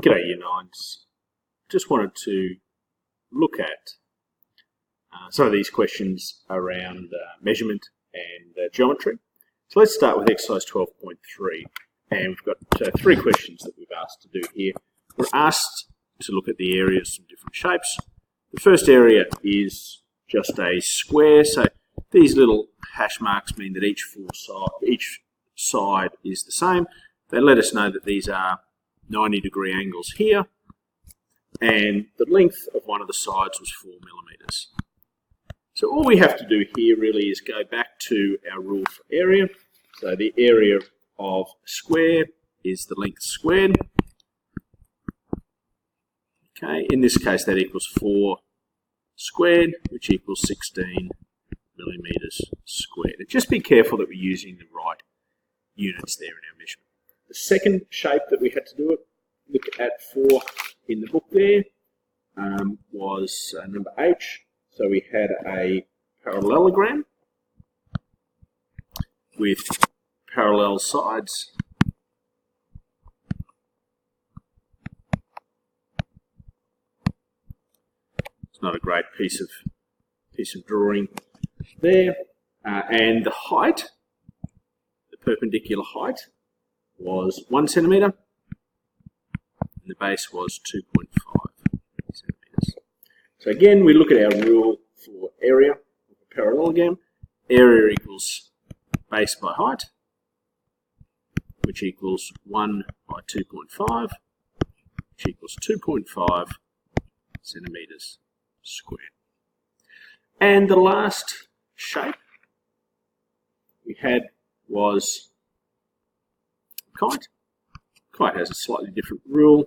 G'day Year 9s. Just wanted to look at some of these questions around measurement and geometry. So let's start with exercise 12.3, and we've got 3 questions that we've asked to do here. We're asked to look at the areas from different shapes. The first area is just a square, so these little hash marks mean that each side is the same. They let us know that these are 90-degree angles here, and the length of one of the sides was 4 millimeters. So all we have to do here really is go back to our rule for area. So the area of a square is the length squared. Okay, in this case that equals 4 squared, which equals 16 millimeters squared. And just be careful that we're using the right units there in our measurement. The second shape that we had to look at for in the book there was number H. So we had a parallelogram with parallel sides. It's not a great piece of drawing there, and the height, the perpendicular height, was 1 centimeter, and the base was 2.5 centimeters. So again, we look at our rule for area of a parallelogram. Area equals base by height, which equals 1 by 2.5, which equals 2.5 centimeters squared. And the last shape we had was kite. Kite has a slightly different rule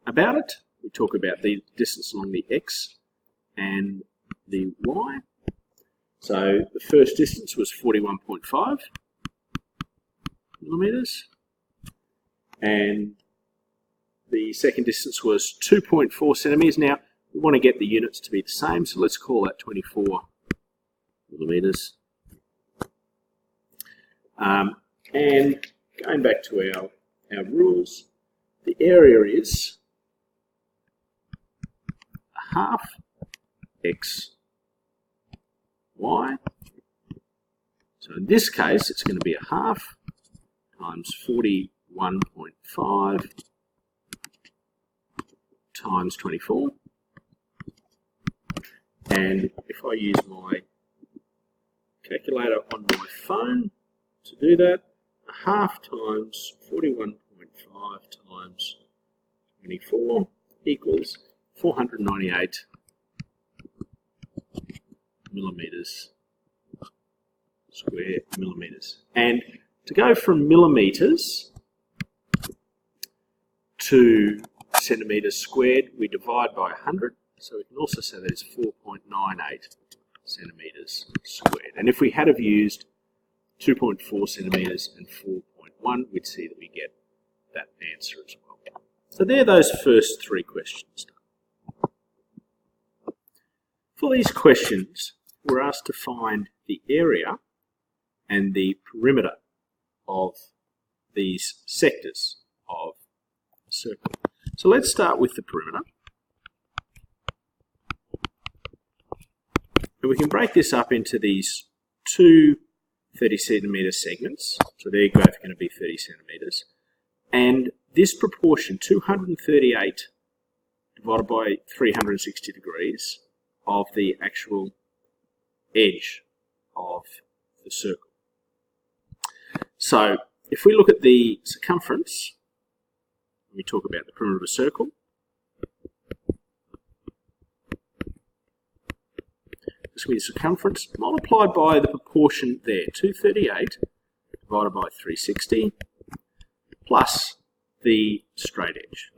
about it. We talk about the distance along the x and the y. So the first distance was 41.5 millimeters, and the second distance was 2.4 centimeters. Now we want to get the units to be the same, so let's call that 24 millimeters. And going back to our rules, the area is a half x y. So in this case, it's going to be a half times 41.5 times 24. And if I use my calculator on my phone to do that, a half times 41.5 times 24 equals 498 millimeters square millimeters. And to go from millimeters to centimeters squared, we divide by 100. So we can also say that it's 4.98 centimeters squared. And if we had have used 2.4 centimeters and 4.1, we'd see that we get that answer as well. So there are those first 3 questions. For these questions, we're asked to find the area and the perimeter of these sectors of a circle. So let's start with the perimeter. And we can break this up into these 2 30-centimeter segments. So they're both going to be 30 centimeters. And this proportion, 238 divided by 360 degrees of the actual edge of the circle. So if we look at the circumference, we talk about the perimeter of a circle. This will be the circumference multiplied by the proportion there, 238 divided by 360 plus the straight edge.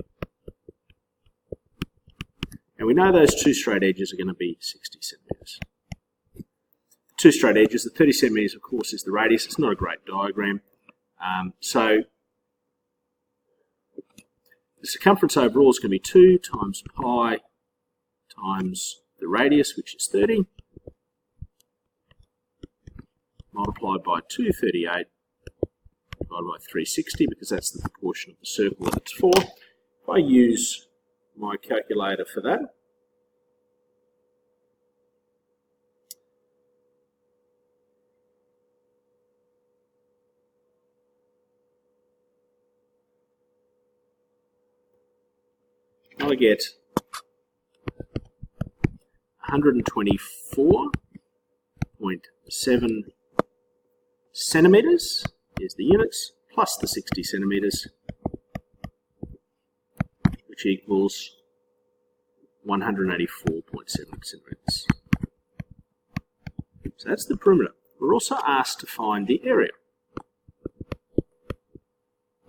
And we know those 2 straight edges are going to be 60 centimeters. 2 straight edges, the 30 centimeters of course is the radius. It's not a great diagram. So the circumference overall is going to be 2 times pi times the radius, which is 30, multiplied by 238 divided by 360, because that's the proportion of the circle that it's for, If I use my calculator for that, I get 124.7 centimetres, here's the units, plus the 60 centimetres, which equals 184.7 centimetres. So that's the perimeter. We're also asked to find the area.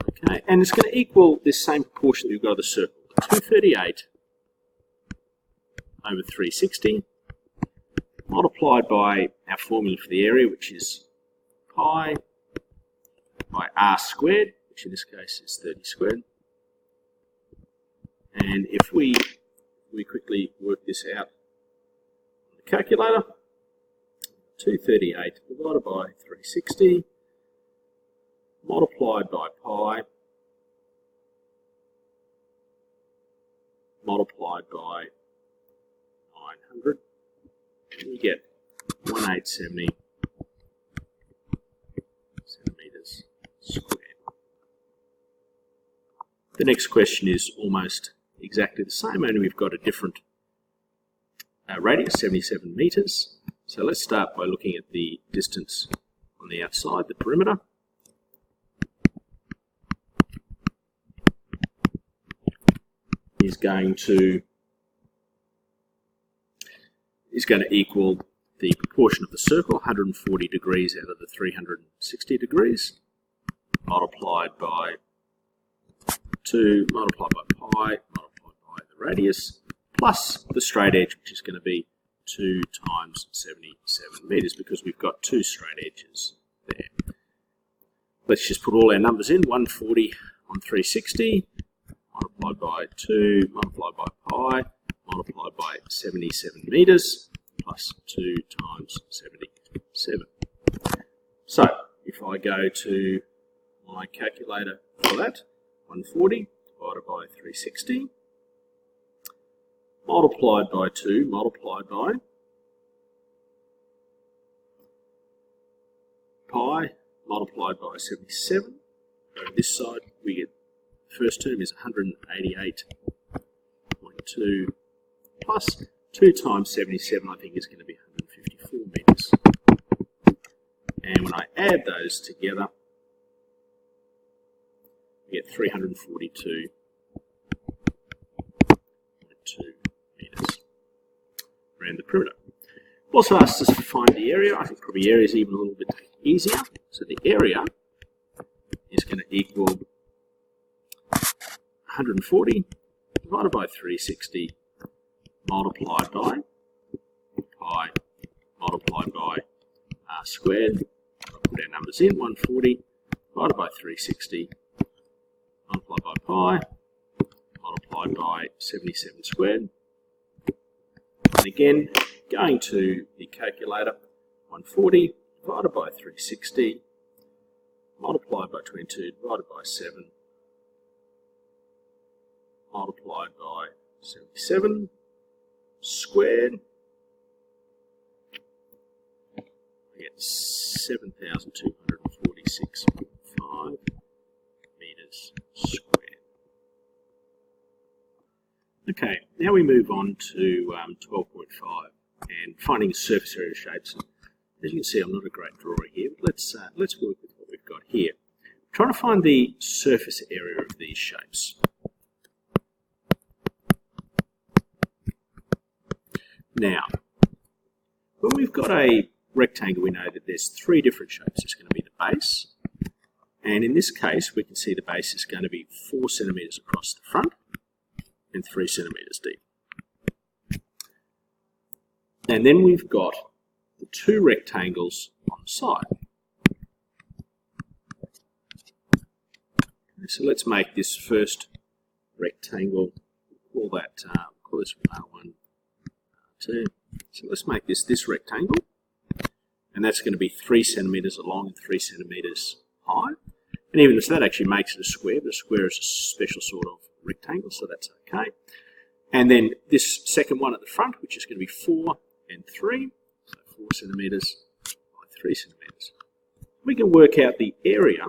Okay, and it's going to equal this same proportion that we've got of the circle. 238 over 360 multiplied by our formula for the area, which is pi by r squared, which in this case is 30 squared. And if we quickly work this out on the calculator, 238 divided by 360 multiplied by pi multiplied by 900, and you get 1870 centimetres squared. The next question is almost exactly the same, only we've got a different radius, 77 metres. So let's start by looking at the distance on the outside, the perimeter. Is going to equal the proportion of the circle, 140 degrees out of the 360 degrees, multiplied by 2, multiplied by pi, multiplied by the radius, plus the straight edge, which is going to be 2 times 77 metres, because we've got 2 straight edges there. Let's just put all our numbers in, 140 on 360, multiplied by 2, multiplied by pi, multiplied by 77 metres, plus 2 times 77. So, if I go to my calculator for that, 140 divided by 360, multiplied by 2, multiplied by pi, multiplied by 77. On this side, we get first term is 188.2 plus 2 times 77, I think is going to be 154 metres. And when I add those together, we get 342.2 metres around the perimeter. Also asked us to find the area. I think probably area is even a little bit easier. So the area is going to equal 140 divided by 360 multiplied by pi multiplied by r squared. I'll put our numbers in, 140 divided by 360 multiplied by pi multiplied by 77 squared. And again, going to the calculator, 140 divided by 360 multiplied by 22 divided by 7 multiplied by 77 squared. I get 7,246.5 metres squared. Okay, now we move on to 12.5 and finding surface area shapes. As you can see, I'm not a great drawer here, but let's work with what we've got here. I'm trying to find the surface area of these shapes. Now, when we've got a rectangle, we know that there's 3 different shapes. It's going to be the base, and in this case, we can see the base is going to be 4 centimetres across the front and 3 centimetres deep. And then we've got the 2 rectangles on the side. So let's make this first rectangle, call this R1, R2. So let's make this rectangle, and that's going to be 3 centimetres long and 3 centimetres high. And even so, that actually makes it a square, but a square is a special sort of rectangle, so that's okay. And then this second one at the front, which is going to be 4 and 3, so 4 centimetres by 3 centimetres. We can work out the area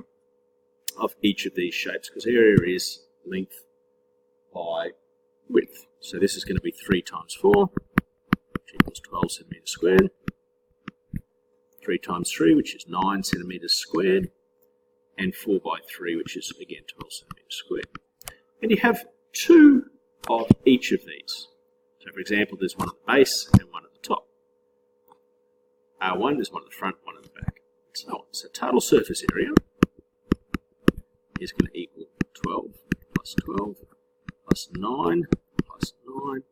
of each of these shapes, because area is length by width. So this is going to be 3 times 4, which equals 12 centimetres squared. 3 times 3, which is 9 centimetres squared. And 4 by 3, which is, again, 12 centimetres squared. And you have 2 of each of these. So, for example, there's one at the base and one at the top. R1, there's one at the front, one at the back, and so on. So total surface area is going to equal 12 plus 12 plus 9 plus 9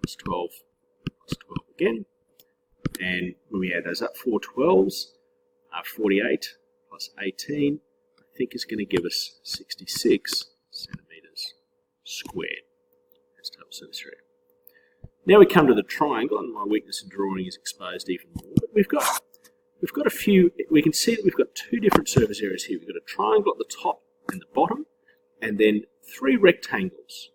plus 12 plus 12 again. And when we add those up, 4 12s are 48 plus 18, I think is going to give us 66 centimetres squared. That's total surface area. Now we come to the triangle, and my weakness in drawing is exposed even more. But we've got a few. We can see that we've got 2 different surface areas here. We've got a triangle at the top and the bottom, and then 3 rectangles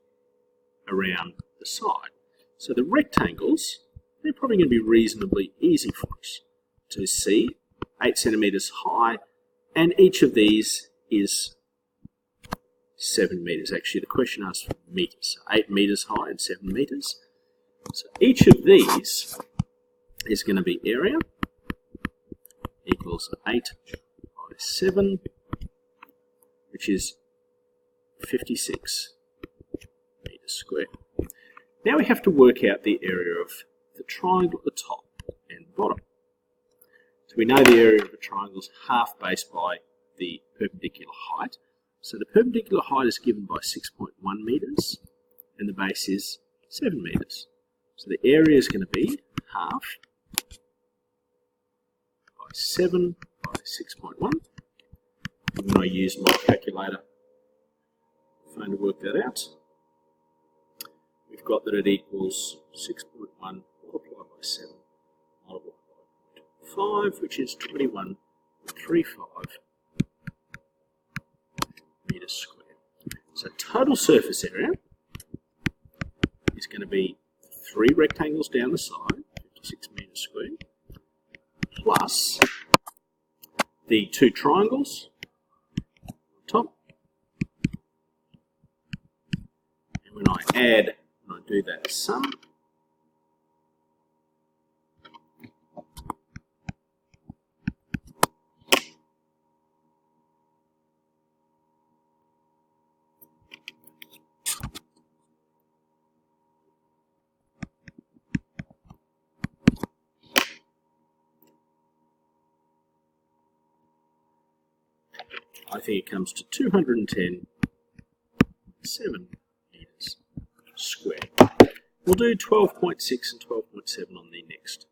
around the side. So the rectangles, they're probably going to be reasonably easy for us to see. 8 centimetres high, and each of these is 7 metres. Actually, the question asks for metres. 8 metres high and 7 metres. So each of these is going to be area equals 8 by 7, which is 56 metres squared. Now we have to work out the area of the triangle at the top and bottom. So we know the area of a triangle is half base by the perpendicular height. So the perpendicular height is given by 6.1 metres and the base is 7 metres. So the area is going to be half by 7 by 6.1. I'm going to use my calculator phone to work that out. We've got that it equals 6.1 multiplied by 7 multiplied by 5, which is 21.35 metres squared. So total surface area is going to be 3 rectangles down the side, 56 metres squared, plus the 2 triangles on top. And when I do that sum, I think it comes to 210.7 metres squared. We'll do 12.6 and 12.7 on the next